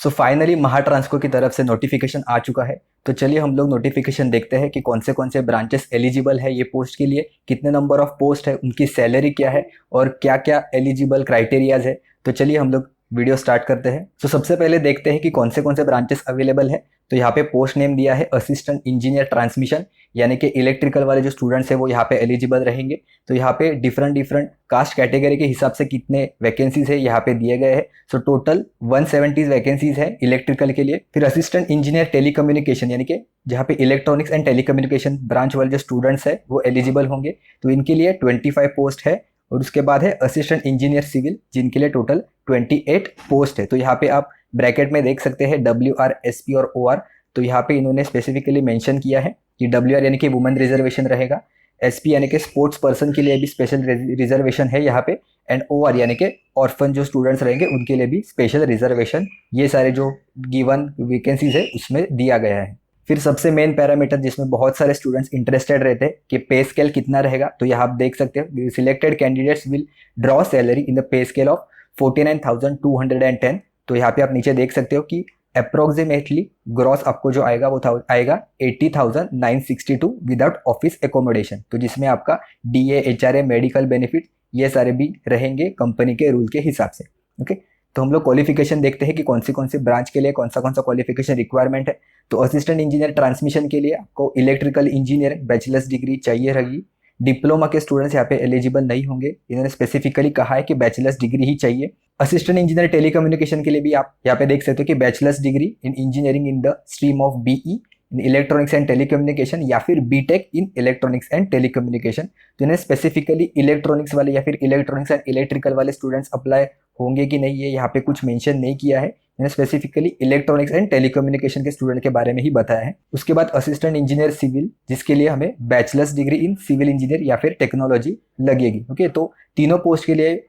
So finally महाट्रांसको की तरफ से नोटिफिकेशन आ चुका है। तो चलिए हम लोग नोटिफिकेशन देखते हैं कि कौन से ब्रांचेस एलिजिबल है ये पोस्ट के लिए, कितने नंबर ऑफ पोस्ट है, उनकी सैलरी क्या है और क्या क्या एलिजिबल क्राइटेरियाज है। तो चलिए हम लोग वीडियो स्टार्ट करते हैं। तो सबसे पहले देखते हैं कि कौन से ब्रांचेस अवेलेबल है। तो यहाँ पे पोस्ट नेम दिया है असिस्टेंट इंजीनियर ट्रांसमिशन, यानी कि इलेक्ट्रिकल वाले जो स्टूडेंट्स हैं वो यहाँ पे एलिजिबल रहेंगे। तो यहाँ पे डिफरेंट कास्ट कैटेगरी के हिसाब से कितने वैकेंसीज है यहाँ पे दिए गए हैं। सो टोटल 170 वैकेंसीज है इलेक्ट्रिकल के लिए। फिर असिस्टेंट इंजीनियर टेलीकम्युनिकेशन, यानी कि जहाँ पे इलेक्ट्रॉनिक्स एंड टेलीकम्युनिकेशन ब्रांच वाले जो स्टूडेंट्स है वो एलिजिबल होंगे। तो इनके लिए 25 पोस्ट है। और उसके बाद है असिस्टेंट इंजीनियर सिविल, जिनके लिए टोटल 28 पोस्ट है। तो यहाँ पे आप ब्रैकेट में देख सकते हैं WR, SP और OR। तो यहाँ पे इन्होंने स्पेसिफिकली मेंशन किया है कि WR यानी कि वुमेन रिजर्वेशन रहेगा, SP यानी कि स्पोर्ट्स पर्सन के लिए भी स्पेशल रिजर्वेशन है यहाँ पे, एंड OR यानी कि ऑर्फन जो स्टूडेंट्स रहेंगे उनके लिए भी स्पेशल रिजर्वेशन। ये सारे जो गिवन वैकेंसीज है उसमें दिया गया है। फिर सबसे मेन पैरामीटर जिसमें बहुत सारे स्टूडेंट्स इंटरेस्टेड रहते हैं कि पे स्केल कितना रहेगा। तो यहाँ आप देख सकते हो selected candidates will draw salary in the pay scale of 49,210। तो यहाँ पे आप नीचे देख सकते हो कि अप्रोक्सीमेटली ग्रॉस आपको जो आएगा वो आएगा 80,962 विदाउट ऑफिस एकोमोडेशन। तो जिसमें आपका DA, HRA, मेडिकल बेनिफिट ये सारे भी रहेंगे कंपनी के रूल के हिसाब से। ओके, तो हम लोग क्वालिफिकेशन देखते हैं कि कौन सी ब्रांच के लिए कौन सा क्वालिफिकेशन रिक्वायरमेंट है। तो असिस्टेंट इंजीनियर ट्रांसमिशन के लिए आपको इलेक्ट्रिकल इंजीनियर बैचलर्स डिग्री चाहिए रहेगी। डिप्लोमा के स्टूडेंट्स यहाँ पे एलिजिबल नहीं होंगे, इन्होंने स्पेसिफिकली कहा है कि बैचलर्स डिग्री ही चाहिए। असिस्टेंट इंजीनियर टेलीकम्युनिकेशन के लिए भी आप यहाँ पे देख सकते हो कि bachelors degree in engineering in the stream of BE in electronics and telecommunication या फिर BTech in electronics and telecommunication. तो इन्हें स्पेसिफिकली इलेक्ट्रॉनिक्स वाले या फिर इलेक्ट्रॉनिक्स एंड इलेक्ट्रिकल वाले स्टूडेंट्स अप्लाई होंगे कि नहीं, ये यहाँ पे कुछ मेंशन नहीं किया है। मैंने स्पेसिफिकली इलेक्ट्रॉनिक्स एंड टेलीकम्युनिकेशन के स्टूडेंट के बारे में ही बताया है। उसके बाद असिस्टेंट इंजीनियर सिविल, जिसके लिए हमें bachelors degree in civil engineer या फिर टेक्नोलॉजी लगेगी। ओके, तो तीनों पोस्ट के लिए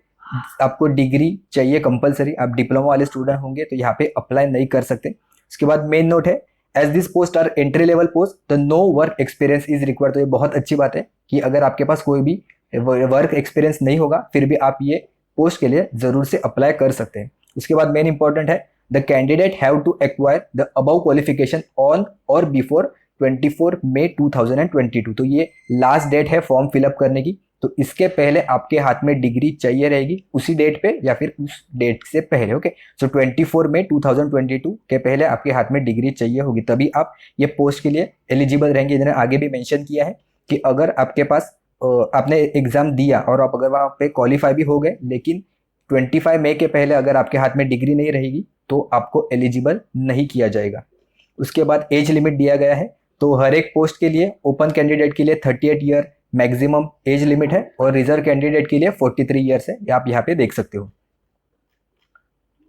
आपको डिग्री चाहिए कंपलसरी। आप डिप्लोमा वाले स्टूडेंट होंगे तो यहाँ पे अप्लाई नहीं कर सकते। उसके बाद मेन नोट है, as this post are entry level post the no work experience is required. तो ये बहुत अच्छी बात है कि अगर आपके पास कोई भी वर्क एक्सपीरियंस नहीं होगा फिर भी आप ये पोस्ट के लिए जरूर से अप्लाई कर सकते हैं। उसके बाद मेन इंपॉर्टेंट है, the candidate have to acquire the above qualification on or before 24 May 2022। तो ये लास्ट डेट है फॉर्म फिलअप करने की। तो इसके पहले आपके हाथ में डिग्री चाहिए रहेगी उसी डेट पे या फिर उस डेट से पहले। ओके, सो 24 मई 2022 के पहले आपके हाथ में डिग्री चाहिए होगी, तभी आप ये पोस्ट के लिए एलिजिबल रहेंगे। इन्होंने आगे भी मेंशन किया है कि अगर आपके पास आपने एग्जाम दिया और आप अगर वहाँ पे क्वालिफाई भी हो गए, लेकिन 25 मई के पहले अगर आपके हाथ में डिग्री नहीं रहेगी तो आपको एलिजिबल नहीं किया जाएगा। उसके बाद एज लिमिट दिया गया है। तो हर एक पोस्ट के लिए ओपन कैंडिडेट के लिए 38 ईयर मैक्सिमम एज लिमिट है और रिजर्व कैंडिडेट के लिए 43 ईयर्स है, आप यहाँ पे देख सकते हो।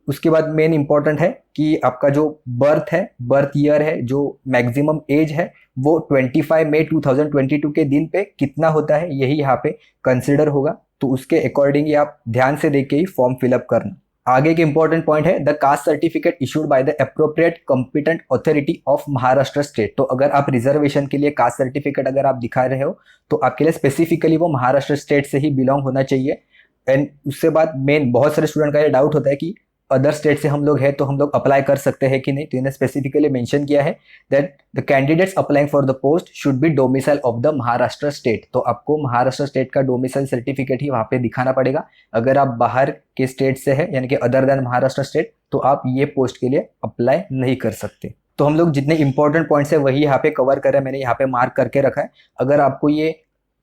उसके बाद मेन इंपॉर्टेंट है कि आपका जो बर्थ ईयर है, जो मैक्सिमम एज है वो 25 मई 2022 के दिन पे कितना होता है यही यहाँ पे कंसिडर होगा। तो उसके अकॉर्डिंग आप ध्यान से देख के ही फॉर्म फिलअप करना। आगे के इंपॉर्टेंट पॉइंट है, the caste certificate issued by the appropriate competent authority of Maharashtra state. तो अगर आप रिजर्वेशन के लिए कास्ट सर्टिफिकेट अगर आप दिखा रहे हो तो आपके लिए स्पेसिफिकली वो महाराष्ट्र स्टेट से ही बिलोंग होना चाहिए। एंड उसके बाद मेन बहुत सारे स्टूडेंट का ये डाउट होता है कि अदर स्टेट से हम लोग हैं तो हम लोग अप्लाई कर सकते हैं कि नहीं। तो इन्हें स्पेसिफिकली मेंशन किया है that the candidates applying for the post should be domicile of the Maharashtra state. तो आपको महाराष्ट्र स्टेट का डोमिसाइल सर्टिफिकेट ही वहाँ पे दिखाना पड़ेगा। अगर आप बाहर के स्टेट से है यानी कि अदर देन महाराष्ट्र स्टेट तो आप ये पोस्ट के लिए अप्लाई नहीं कर सकते। तो हम लोग जितने इंपॉर्टेंट पॉइंट्स है वही यहाँ पे कवर कर रहे हैं, मैंने यहाँ पे मार्क करके रखा है। अगर आपको ये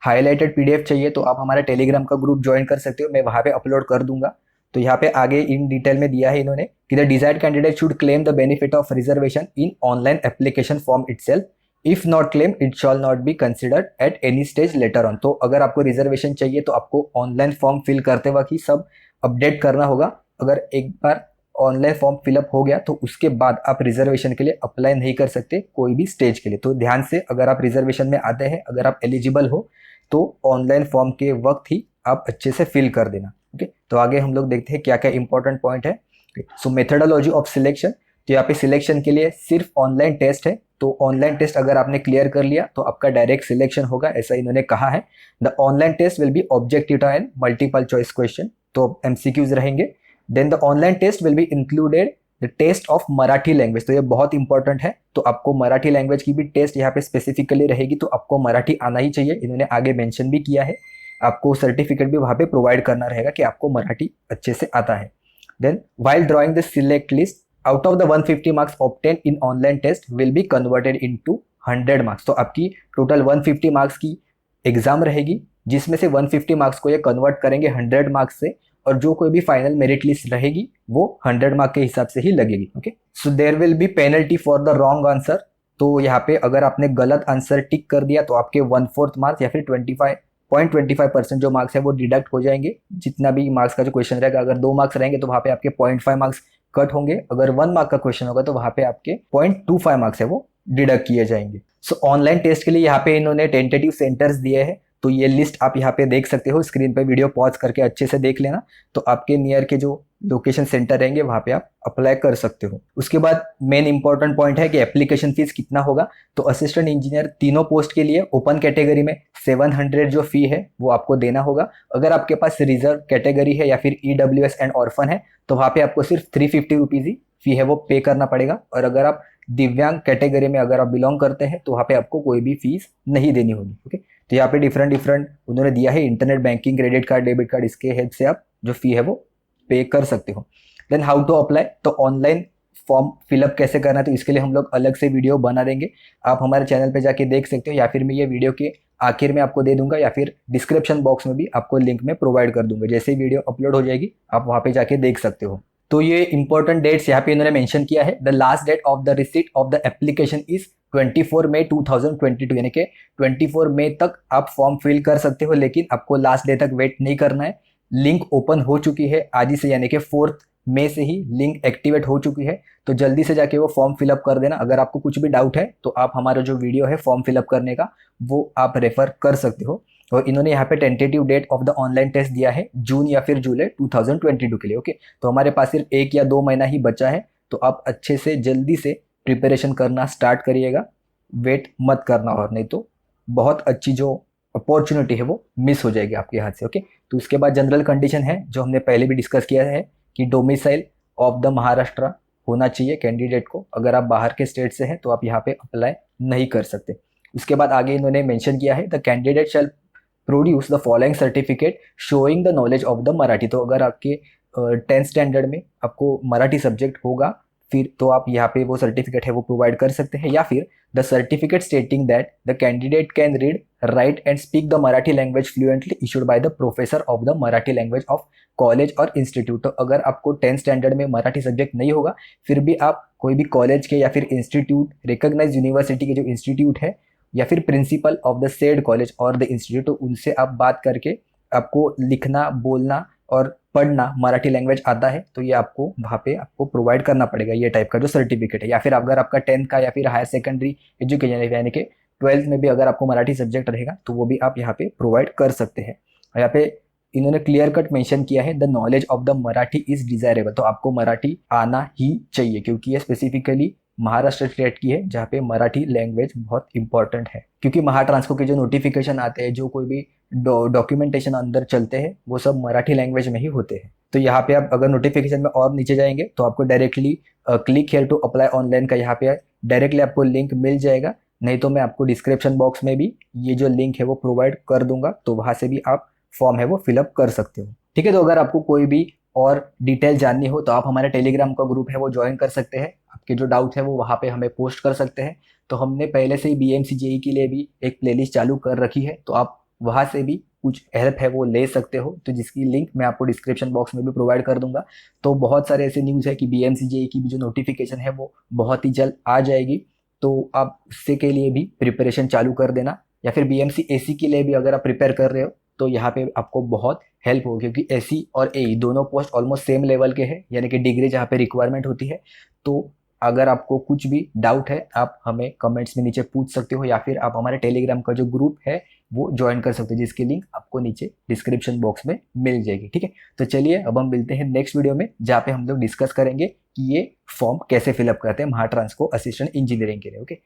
हाईलाइटेड PDF चाहिए तो आप हमारा टेलीग्राम का ग्रुप ज्वाइन कर सकते हो, मैं वहाँ पे अपलोड कर दूंगा। तो यहाँ पे आगे इन डिटेल में दिया है इन्होंने कि the desired candidate should claim the benefit of reservation in online application form itself, if not claim it shawl not be considered at any stage later on. तो अगर आपको रिजर्वेशन चाहिए तो आपको ऑनलाइन फॉर्म फिल करते वक्त ही सब update करना होगा। अगर एक बार ऑनलाइन फॉर्म फिलअप हो गया तो उसके बाद आप रिजर्वेशन के लिए अप्लाई नहीं कर सकते कोई भी स्टेज के लिए। तो ध्यान से, अगर आप रिजर्वेशन में आते हैं, अगर आप एलिजिबल हो तो ऑनलाइन फॉर्म के वक्त ही आप अच्छे से फिल कर देना। ओके, तो आगे हम लोग देखते हैं क्या क्या इंपॉर्टेंट पॉइंट है। सो मेथडोलॉजी ऑफ सिलेक्शन, तो यहाँ पे सिलेक्शन के लिए सिर्फ ऑनलाइन टेस्ट है। तो ऑनलाइन टेस्ट अगर आपने क्लियर कर लिया तो आपका डायरेक्ट सिलेक्शन होगा, ऐसा इन्होंने कहा है। The online test will be objective and multiple choice question, तो MCQs रहेंगे। Then the online test will be included the test of Marathi language, तो ये बहुत इंपॉर्टेंट है। तो आपको मराठी लैंग्वेज की भी टेस्ट यहाँ पे स्पेसिफिकली रहेगी, तो आपको मराठी आना ही चाहिए। इन्होंने आगे मेंशन भी किया है, आपको सर्टिफिकेट भी वहाँ पे प्रोवाइड करना रहेगा कि आपको मराठी अच्छे से आता है। Then while drawing the select list, out of the 150 marks obtained in online test will be converted into 100 marks। तो आपकी टोटल 150 मार्क्स की एग्जाम रहेगी, जिसमें से 150 मार्क्स को ये कन्वर्ट करेंगे 100 मार्क्स से, और जो कोई भी फाइनल मेरिट लिस्ट रहेगी वो 100 मार्क के हिसाब से ही लगेगी। Okay, so there will be penalty for the wrong answer. तो यहाँ पे अगर आपने गलत आंसर टिक कर दिया तो आपके 1/4 मार्क्स या फिर 25.25% जो मार्क्स है वो डिडक्ट हो जाएंगे। जितना भी मार्क्स का जो क्वेश्चन रहेगा, अगर 2 मार्क्स रहेंगे तो वहाँ पे आपके 0.5 मार्क्स कट होंगे, अगर 1 मार्क का क्वेश्चन होगा तो वहाँ पे आपके 0.25 मार्क्स है वो डिडक्ट किए जाएंगे। सो ऑनलाइन टेस्ट के लिए यहाँ पे इन्होंने टेंटेटिव सेंटर्स दिए हैं, तो ये लिस्ट आप यहाँ पे देख सकते हो, स्क्रीन पे वीडियो पॉज करके अच्छे से देख लेना। तो आपके नियर के जो लोकेशन सेंटर रहेंगे वहाँ पे आप अप्लाई कर सकते हो। उसके बाद मेन इंपॉर्टेंट पॉइंट है कि एप्लीकेशन फीस कितना होगा। तो असिस्टेंट इंजीनियर तीनों पोस्ट के लिए ओपन कैटेगरी में 700 जो फी है वो आपको देना होगा। अगर आपके पास रिजर्व कैटेगरी है या फिर EWS एंड ऑर्फन है तो वहाँ पे आपको सिर्फ 350 रुपीज़ ही फी है वो पे करना पड़ेगा। और अगर आप दिव्यांग कैटेगरी में अगर आप बिलोंग करते हैं तो वहाँ पे आपको कोई भी फीस नहीं देनी होगी। ओके, तो यहाँ पे डिफरेंट उन्होंने दिया है, internet banking, credit card, debit card, इसके हेल्प से आप जो फी है वो पे कर सकते हो। देन हाउ टू अप्लाई, तो ऑनलाइन फॉर्म फिलअप कैसे करना है तो इसके लिए हम लोग अलग से वीडियो बना देंगे, आप हमारे चैनल पे जाके देख सकते हो, या फिर मैं ये वीडियो के आखिर में आपको दे दूंगा, या फिर डिस्क्रिप्शन बॉक्स में भी आपको लिंक में प्रोवाइड कर दूंगा। जैसे ही वीडियो अपलोड हो जाएगी आप वहाँ पे जाके देख सकते हो। तो ये इंपॉर्टेंट डेट्स यहाँ पे इन्होंने मेंशन किया है। The last date of the receipt of the application is 24 May 2022, यानी कि 24 मई तक आप फॉर्म फिल कर सकते हो, लेकिन आपको लास्ट डे तक वेट नहीं करना है। लिंक ओपन हो चुकी है आज ही से, यानी कि 4 मई से ही लिंक एक्टिवेट हो चुकी है, तो जल्दी से जाके वो फॉर्म फिलअप कर देना। अगर आपको कुछ भी डाउट है तो आप हमारा जो वीडियो है फॉर्म फिलअप करने का वो आप रेफर कर सकते हो। और इन्होंने यहाँ पे tentative date of the online test दिया है जून या फिर जुलाई 2022 के लिए। ओके, तो हमारे पास सिर्फ 1 या 2 महीना ही बचा है, तो आप अच्छे से जल्दी से प्रिपरेशन करना स्टार्ट करिएगा, वेट मत करना, और नहीं तो बहुत अच्छी जो अपॉर्चुनिटी है वो मिस हो जाएगी आपके हाथ से। ओके, तो उसके बाद जनरल कंडीशन है जो हमने पहले भी डिस्कस किया है कि डोमिसाइल ऑफ द महाराष्ट्र होना चाहिए कैंडिडेट को। अगर आप बाहर के स्टेट से हैं तो आप यहाँ पे अप्लाई नहीं कर सकते। उसके बाद आगे इन्होंने मेंशन किया है the candidate shell produce the following certificate showing the knowledge of the Marathi. तो अगर आपके 10th स्टैंडर्ड में आपको मराठी सब्जेक्ट होगा फिर तो आप यहाँ पे वो सर्टिफिकेट है वो प्रोवाइड कर सकते हैं, या फिर the certificate stating that the candidate can read, right and speak the Marathi language fluently issued by the professor of the Marathi language of college और इंस्टीट्यूट। तो अगर आपको 10th स्टैंडर्ड में मराठी सब्जेक्ट नहीं होगा फिर भी आप कोई भी कॉलेज के या फिर इंस्टीट्यूट, रिकॉग्नाइज्ड यूनिवर्सिटी के जो इंस्टीट्यूट है या फिर principle of the said college और द इंस्टीट्यूट, तो उनसे आप बात करके आपको लिखना, बोलना और पढ़ना मराठी लैंग्वेज आता है तो ये आपको वहाँ पे आपको प्रोवाइड करना पड़ेगा, ये टाइप का जो सर्टिफिकेट है। या फिर अगर आपका 10th का या फिर हायर सेकेंडरी एजुकेशन है, यानी कि 12th में भी अगर आपको मराठी सब्जेक्ट रहेगा तो वो भी आप यहाँ पे प्रोवाइड कर सकते हैं। यहाँ पे इन्होंने क्लियर कट मेंशन किया है the knowledge of the Marathi is desirable, तो आपको मराठी आना ही चाहिए क्योंकि ये स्पेसिफिकली महाराष्ट्र स्टेट की है जहाँ पे मराठी लैंग्वेज बहुत इंपॉर्टेंट है। क्योंकि महाट्रांसको के जो नोटिफिकेशन आते हैं, जो कोई भी डॉक्यूमेंटेशन अंदर चलते हैं वो सब मराठी लैंग्वेज में ही होते हैं। तो यहाँ पे आप अगर नोटिफिकेशन में और नीचे जाएंगे तो आपको directly click here to apply online का यहाँ पे डायरेक्टली आपको लिंक मिल जाएगा, नहीं तो मैं आपको डिस्क्रिप्शन बॉक्स में भी ये जो लिंक है वो प्रोवाइड कर दूंगा, तो वहाँ से भी आप फॉर्म है वो फिलअप कर सकते हो। ठीक है, तो अगर आपको कोई भी और डिटेल जाननी हो तो आप हमारे टेलीग्राम का ग्रुप है वो ज्वाइन कर सकते हैं। आपके जो डाउट है वो वहाँ पे हमें पोस्ट कर सकते हैं। तो हमने पहले से ही BMC JEE के लिए भी एक प्लेलिस्ट चालू कर रखी है, तो आप वहाँ से भी कुछ हेल्प है वो ले सकते हो, तो जिसकी लिंक मैं आपको डिस्क्रिप्शन बॉक्स में भी प्रोवाइड कर दूंगा। तो बहुत सारे ऐसे न्यूज़ है कि BMC JEE की भी जो नोटिफिकेशन है वो बहुत ही जल्द आ जाएगी, तो आप उससे के लिए भी प्रिपरेशन चालू कर देना। या फिर BMC AC के लिए भी अगर आप प्रिपेयर कर रहे हो तो यहाँ पे आपको बहुत हेल्प होगी, क्योंकि AC और AE दोनों पोस्ट ऑलमोस्ट सेम लेवल के हैं, यानी कि डिग्री जहाँ पे रिक्वायरमेंट होती है। तो अगर आपको कुछ भी डाउट है आप हमें कमेंट्स में नीचे पूछ सकते हो, या फिर आप हमारे टेलीग्राम का जो ग्रुप है वो ज्वाइन कर सकते हो, जिसकी लिंक आपको नीचे डिस्क्रिप्शन बॉक्स में मिल जाएगी। ठीक है, तो चलिए अब हम मिलते हैं नेक्स्ट वीडियो में, जहाँ पे हम लोग डिस्कस करेंगे कि ये फॉर्म कैसे फिलअप करते हैं महाट्रांसको असिस्टेंट इंजीनियरिंग के लिए। ओके।